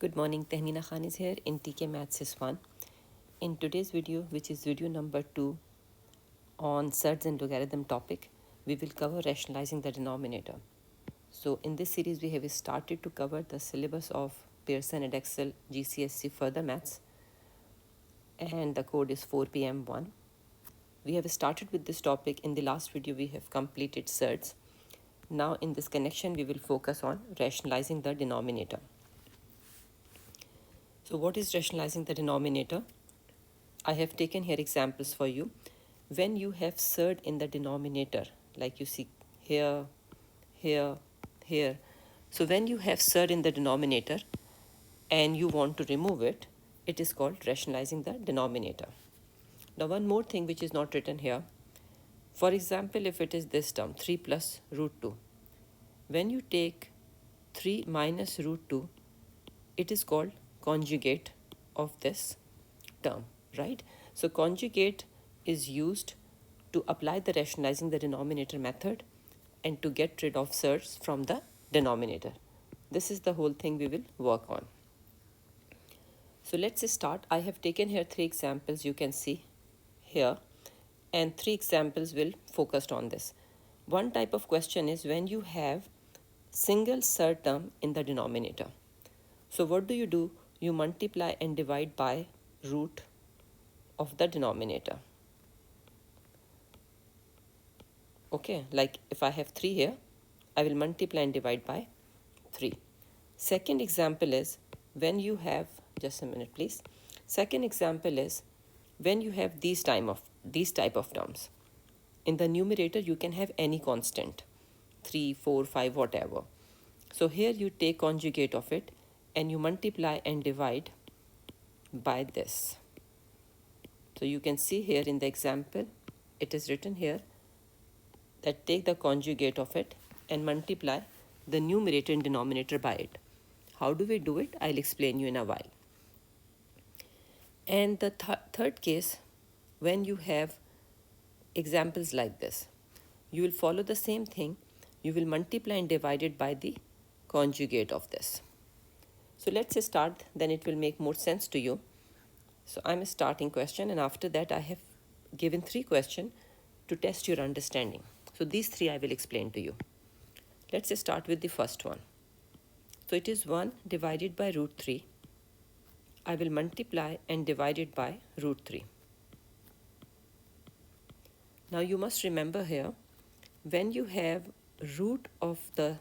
Good morning, Tehmina Khan is here in TKMaths is 1. In today's video, which is video number 2 on surds and logarithm topic, we will cover rationalizing the denominator. So in this series, we have started to cover the syllabus of Pearson Edexcel GCSE Further Maths, and the code is 4PM1. We have started with this topic. In the last video, we have completed surds. Now in this connection, we will focus on rationalizing the denominator. So what is rationalizing the denominator? I have taken here examples for you. When you have surd in the denominator, like you see here, here, here. So when you have surd in the denominator and you want to remove it, it is called rationalizing the denominator. Now one more thing which is not written here. For example, if it is this term, 3 plus root 2. When you take 3 minus root 2, it is called conjugate of this term, right? So conjugate is used to apply the rationalizing the denominator method and to get rid of surds from the denominator. This is the whole thing we will work on. So let's start. I have taken here 3 examples you can see here, and 3 examples will focus on this. One type of question is when you have single surd term in the denominator. So what do? You multiply and divide by root of the denominator. Okay, like if I have 3 here, I will multiply and divide by 3. Second example is when you have, just a minute please. Second example is when you have these type of terms. In the numerator, you can have any constant, 3, 4, 5, whatever. So here you take conjugate of it and you multiply and divide by this. So you can see here in the example, it is written here that take the conjugate of it and multiply the numerator and denominator by it. How do we do it? I'll explain you in a while. And the third case, when you have examples like this, you will follow the same thing. You will multiply and divide it by the conjugate of this. So let's start, then it will make more sense to you. So I'm starting question, and after that I have given 3 questions to test your understanding. So these 3 I will explain to you. Let's start with the first one. So it is 1 divided by root 3. I will multiply and divide it by root 3. Now you must remember here, when you have root of the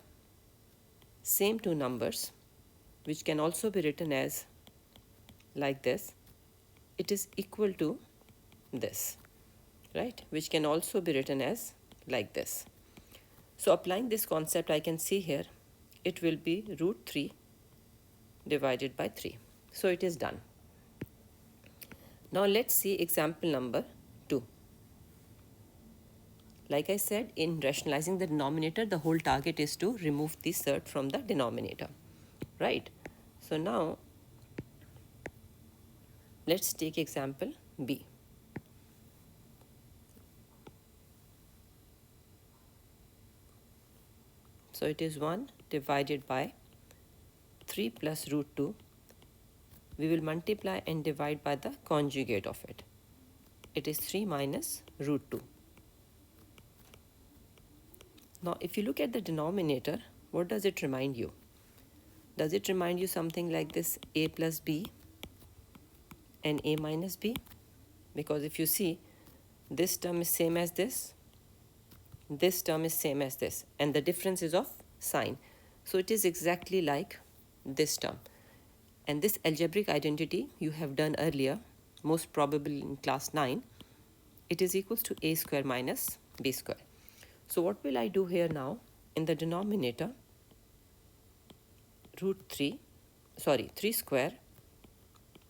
same 2 numbers, which can also be written as like this, it is equal to this, right? Which can also be written as like this. So applying this concept, I can see here, it will be root 3 divided by 3. So it is done. Now let's see example number 2. Like I said, in rationalizing the denominator, the whole target is to remove the surd from the denominator, right? So now let's take example B. So it is 1 divided by 3 plus root 2. We will multiply and divide by the conjugate of it. It is 3 minus root 2. Now if you look at the denominator, what does it remind you? Does it remind you something like this, a plus b and a minus b? Because if you see, this term is same as this term is same as this, and the difference is of sign. So it is exactly like this term. And this algebraic identity you have done earlier, most probably in class 9. It is equals to a square minus b square. So what will I do here now? In the denominator, 3 square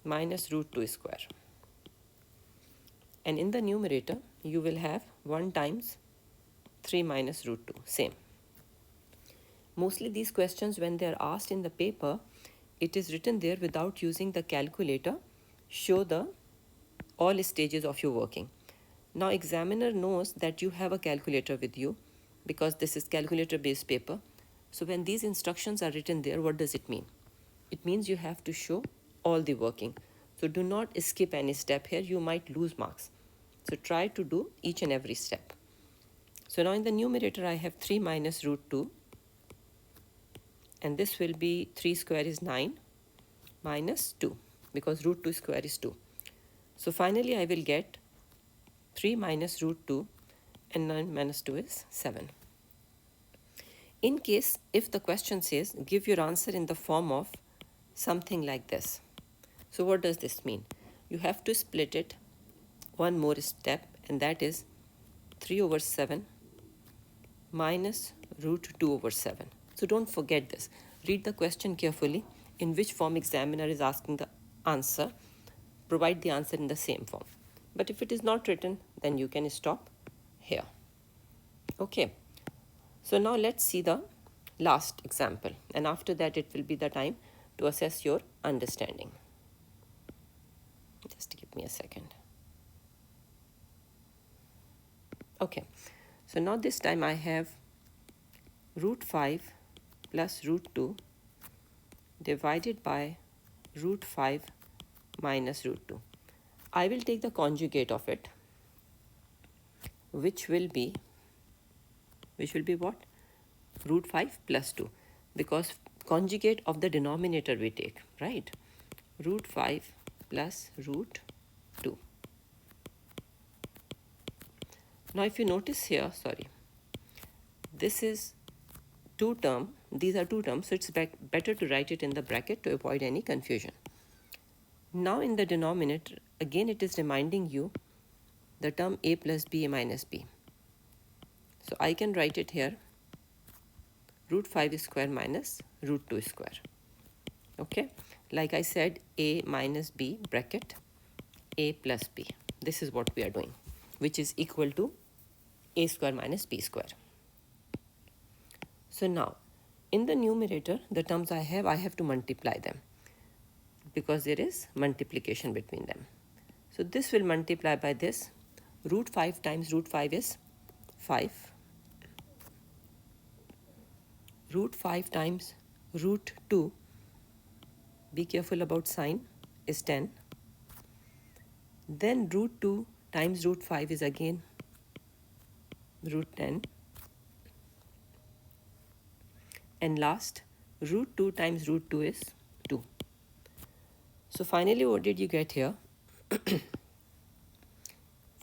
minus root 2 square. And in the numerator, you will have 1 times 3 minus root 2, same. Mostly these questions, when they are asked in the paper, it is written there without using the calculator, show the all stages of your working. Now examiner knows that you have a calculator with you because this is calculator based paper. So when these instructions are written there, what does it mean? it means you have to show all the working. So do not skip any step here, you might lose marks. So try to do each and every step. So now in the numerator I have 3 minus root 2, and this will be 3 square is 9 minus 2, because root 2 square is 2. So finally I will get 3 minus root 2, and 9 minus 2 is 7. In case if the question says give your answer in the form of something like this. So what does this mean? You have to split it one more step, and that is 3 over 7 minus root 2 over 7. So don't forget this. Read the question carefully. In which form examiner is asking the answer, provide the answer in the same form. But if it is not written, then you can stop here. Okay. So now let's see the last example, and after that it will be the time to assess your understanding. Just give me a second. Okay, so now this time I have root 5 plus root 2 divided by root 5 minus root 2. I will take the conjugate of it, which will be what? Root 5 plus 2, because conjugate of the denominator we take, right? Root 5 plus root 2. Now if you notice here, this is two term, these are two terms, so it's better to write it in the bracket to avoid any confusion. Now in the denominator, again it is reminding you the term a plus b, a minus b. So I can write it here, root 5 square minus root 2 square. Okay, like I said, a minus b bracket a plus b. This is what we are doing, which is equal to a square minus b square. So now in the numerator, the terms I have to multiply them, because there is multiplication between them. So this will multiply by this. Root 5 times root 5 is 5. Root 5 times root 2, be careful about sign, is 10. Then root 2 times root 5 is again root 10. And last, root 2 times root 2 is 2. So finally what did you get here?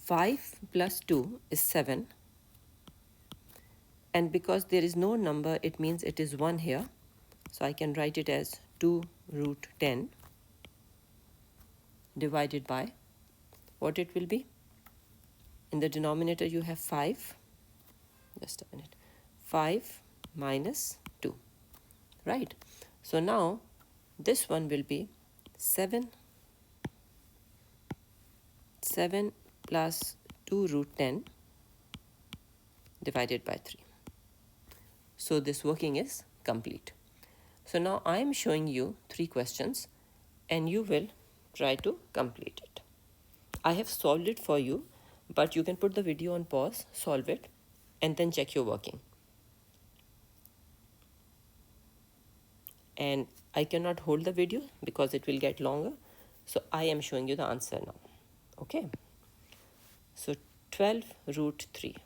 5 plus 2 is 7. And because there is no number, it means it is 1 here. So I can write it as 2 root 10 divided by what it will be. In the denominator you have 5. Just a minute. 5 minus 2. Right. So now this one will be 7 plus 2 root 10 divided by 3. So this working is complete. So now I am showing you 3 questions and you will try to complete it. I have solved it for you, but you can put the video on pause, solve it, and then check your working. And I cannot hold the video because it will get longer. So I am showing you the answer now. Okay. So 12 root 3.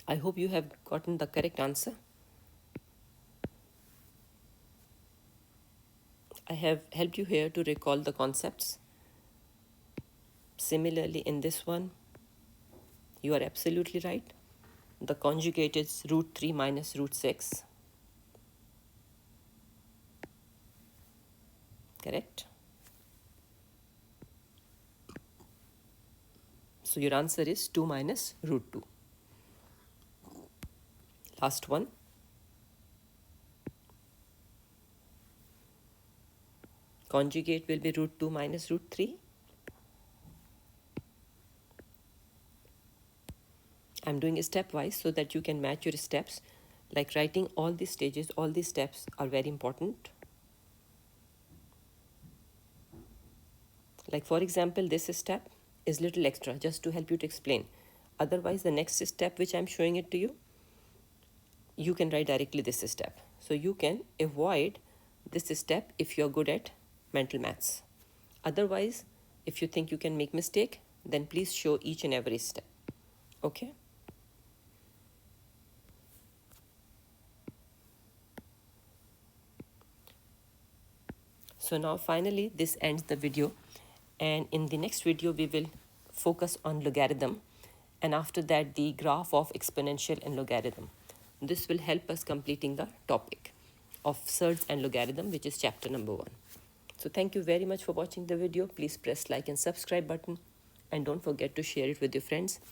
I hope you have gotten the correct answer. I have helped you here to recall the concepts. Similarly, in this one, you are absolutely right. The conjugate is root 3 minus root 6. Correct? So your answer is 2 minus root 2. Last one. Conjugate will be root 2 minus root 3. I'm doing it stepwise so that you can match your steps. Like writing all these stages, all these steps are very important. Like for example, this step is little extra just to help you to explain. Otherwise, the next step which I'm showing it to you, you can write directly this step. So you can avoid this step if you're good at mental maths. Otherwise, if you think you can make mistake, then please show each and every step. Okay? So now finally this ends the video, and in the next video we will focus on logarithm, and after that the graph of exponential and logarithm. This will help us completing the topic of surds and logarithm, which is chapter number 1. So thank you very much for watching the video. Please press like and subscribe button, and don't forget to share it with your friends.